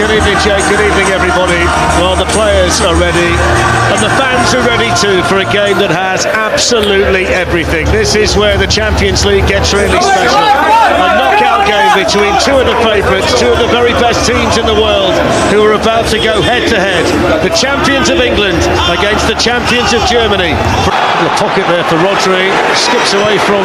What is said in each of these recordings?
Good evening, Jake. Good evening, everybody. Well, the players are ready, and the fans are ready too for a game that has absolutely everything. This is where the Champions League gets really special. A knockout game between two of the favourites, two of the very best teams in the world, who are about to go head-to-head. The champions of England against the champions of Germany. The pocket there for Rodri, skips away from...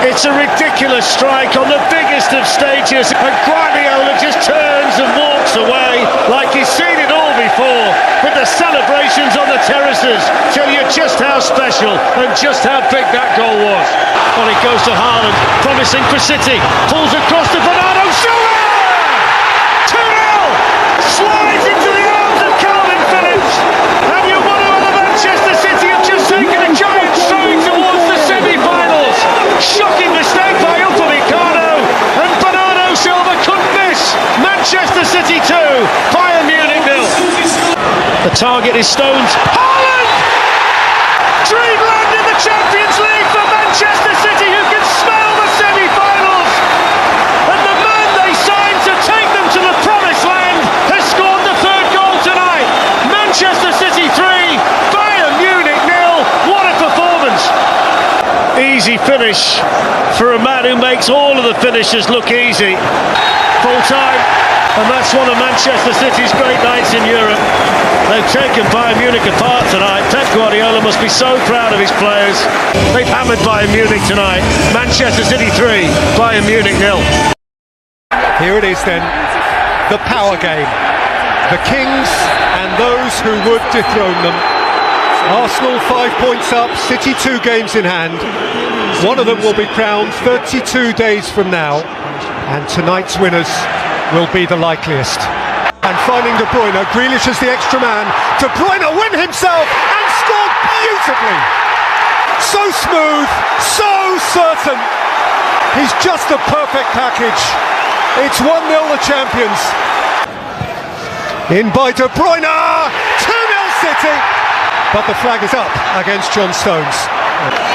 It's a ridiculous strike on the biggest of stages, and Guardiola just turns and walks away like he's seen it all before. But the celebrations on the terraces tell you just how special and just how big that goal was. Well, it goes to Haaland, promising for City, pulls across to Bernardo Silva! 2-0! Slides into the arms of Calvin Phillips. And you wonder whether Manchester City have just taken a giant stride towards the semi-finals. Shocking mistake by Upamecano, and Bernardo Silva couldn't miss. Manchester City 2, Bayern Munich 0. The target is Stones. Haaland! Dreamland in the Champions League for Manchester City, who can smell the semi-finals. And the man they signed to take them to the promised land has scored the third goal tonight. Manchester City 3, Bayern Munich 0. What a performance! Easy finish for a man who makes all of the finishes look easy. Full time, and that's one of Manchester City's great nights in Europe. They've taken Bayern Munich apart tonight. Pep Guardiola must be so proud of his players. They've hammered Bayern Munich tonight. Manchester City 3, Bayern Munich 0. Here it is then, the power game. The kings and those who would dethrone them. Arsenal 5 points up, City 2 games in hand. One of them will be crowned 32 days from now, and tonight's winners will be the likeliest. And finding De Bruyne, Grealish is the extra man. De Bruyne win himself and scored beautifully. So smooth, so certain. He's just a perfect package. It's 1-0 the champions. In by De Bruyne, 2-0 City. But the flag is up against John Stones.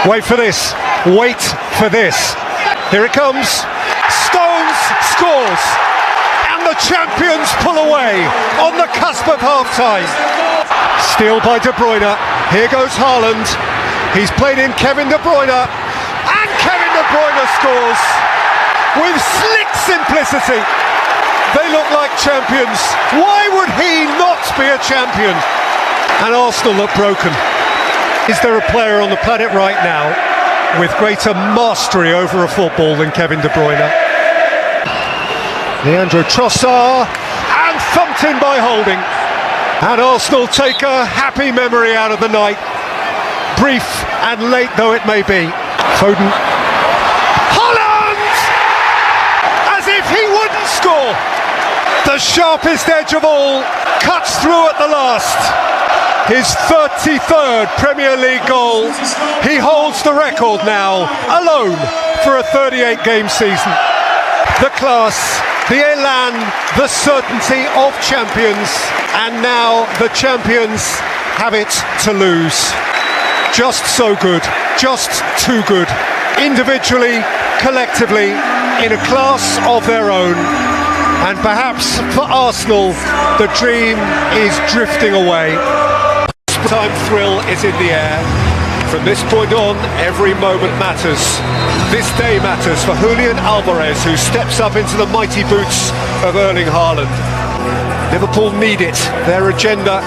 Wait for this. Wait for this. Here it comes. Stones scores. And the champions pull away on the cusp of half-time. Steal by De Bruyne. Here goes Haaland. He's played in Kevin De Bruyne. And Kevin De Bruyne scores. With slick simplicity. They look like champions. Why would he not be a champion? And Arsenal look broken. Is there a player on the planet right now with greater mastery over a football than Kevin De Bruyne? Leandro Trossard, and thumped in by Holding. And Arsenal take a happy memory out of the night, brief and late though it may be. Foden. Haaland! As if he wouldn't score. The sharpest edge of all cuts through at the last. His 33rd Premier League goal. He holds the record now, alone, for a 38-game season. The class, the elan, the certainty of champions. And now the champions have it to lose. Just so good, just too good. Individually, collectively, in a class of their own. And perhaps for Arsenal, the dream is drifting away. Time thrill is in the air. From this point on, every moment matters. This day matters for Julian Alvarez, who steps up into the mighty boots of Erling Haaland. Liverpool need it. Their agenda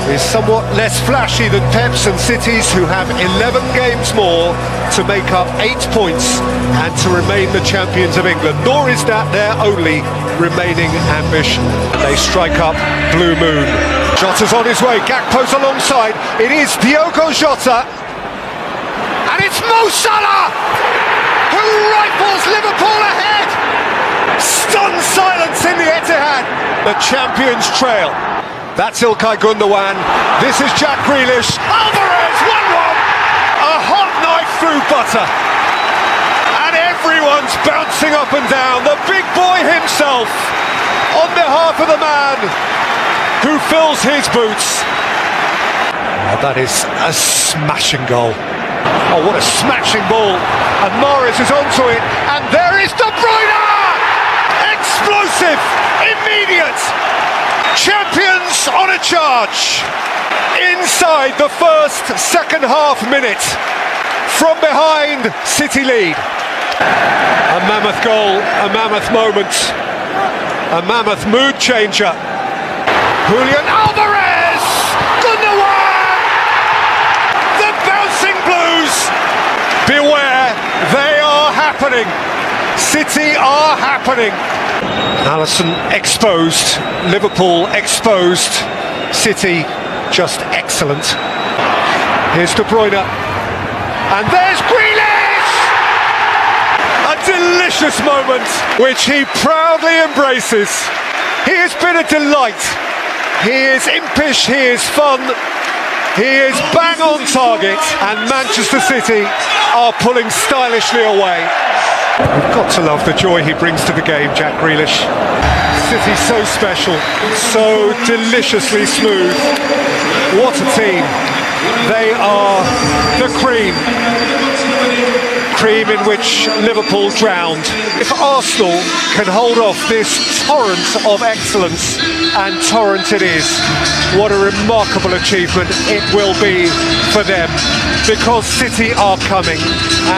is somewhat less flashy than Pep's and City's, who have 11 games more to make up 8 points and to remain the champions of England. Nor is that their only remaining ambition. They strike up Blue Moon. Jota's on his way, Gakpo's alongside. It is Diogo Jota. And it's Mo Salah who rifles Liverpool ahead. Stunned silence in the Etihad. The champions trail. That's Ilkay Gundogan. This is Jack Grealish. Alvarez, 1-1. A hot knife through butter. And everyone bouncing up and down, the big boy himself, on behalf of the man who fills his boots. Oh, that is a smashing goal. Oh, what a smashing ball. And Mahrez is onto it, and there is De Bruyne! Explosive, immediate, champions on a charge. Inside the first second half minute, from behind, City lead. A mammoth goal, a mammoth moment, a mammoth mood changer. Julian Alvarez! Gundogan! The bouncing Blues! Beware, they are happening. City are happening. Alisson exposed, Liverpool exposed, City just excellent. Here's De Bruyne, and there's Grealish! A delicious moment, which he proudly embraces. He has been a delight. He is impish, he is fun, he is bang on target, and Manchester City are pulling stylishly away. You've got to love the joy he brings to the game, Jack Grealish. City so special, so deliciously smooth. What a team. They are the cream. Cream in which Liverpool drowned. If Arsenal can hold off this torrent of excellence, and torrent it is, what a remarkable achievement it will be for them, because City are coming,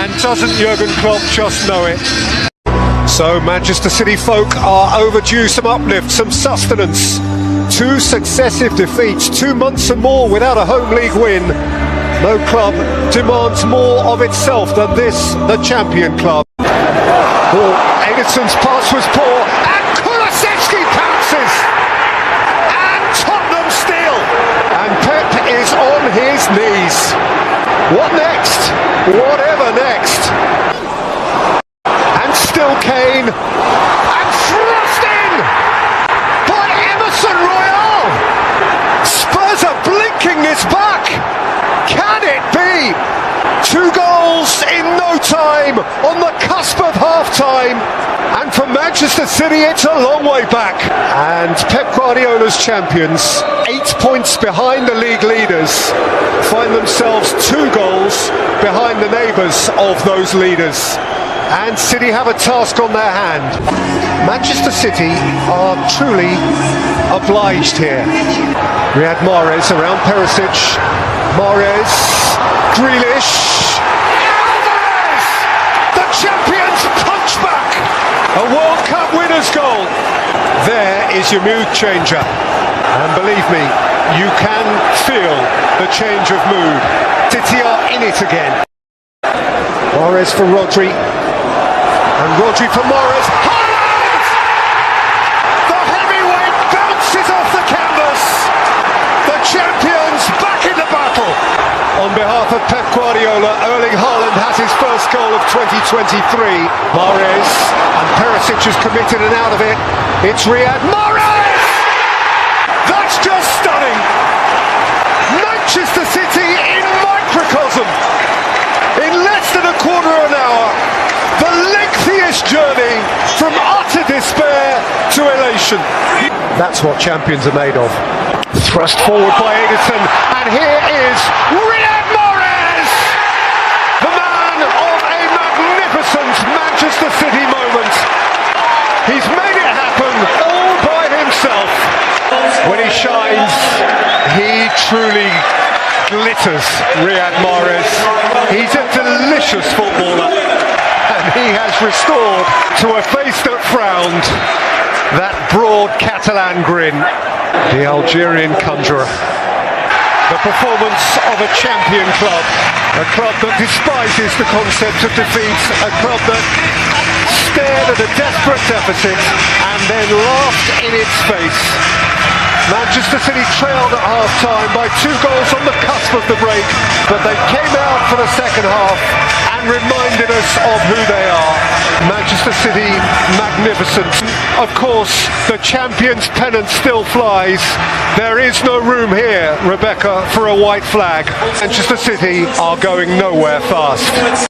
and doesn't Jurgen Klopp just know it? So Manchester City folk are overdue some uplift, some sustenance. 2 successive defeats, 2 months and more without a home league win. No club demands more of itself than this, the champion club. Oh, Ederson's pass was poor, and Kulusevski pounces! And Tottenham still! And Pep is on his knees. What next? Whatever next. And still Kane. And thrust in! By Emerson Royal! Spurs are blinking this back! Can it be? 2 goals in no time, on the cusp of half-time. And for Manchester City, it's a long way back. And Pep Guardiola's champions, 8 points behind the league leaders, find themselves 2 goals behind the neighbours of those leaders. And City have a task on their hand. Manchester City are truly obliged here. Riyad Mahrez around Perisic. Mahrez, Grealish, Alvarez! The champions punch back! A World Cup winner's goal! There is your mood changer. And believe me, you can feel the change of mood. City are in it again. Mahrez for Rodri. And Rodri for Mahrez. Haaland! The heavyweight bounces off the canvas. The champions back in the battle. On behalf of Pep Guardiola, Erling Haaland has his first goal of 2023. Mahrez, and Perisic is committed and out of it. It's Riyad Mahrez! That's just stunning. Manchester City in microcosm. In less than a quarter of an hour, the lengthiest journey from utter despair to elation. That's what champions are made of. Thrust forward by Ederson, and here is Riyad Mahrez! The man of a magnificent Manchester City moment. He's made it happen all by himself. When he shines, he truly glitters, Riyad Mahrez. He's a delicious footballer, and he has restored to a face that frowned that broad Catalan grin. The Algerian conjurer. The performance of a champion club, a club that despises the concept of defeat, a club that stared at a desperate deficit and then laughed in its face. Manchester City trailed at half-time by 2 goals on the cusp of the break, but they came out for the second half and reminded us of who they are. Manchester City, magnificent. Of course, the champion's pennant still flies. There is no room here, Rebecca, for a white flag. Manchester City are going nowhere fast.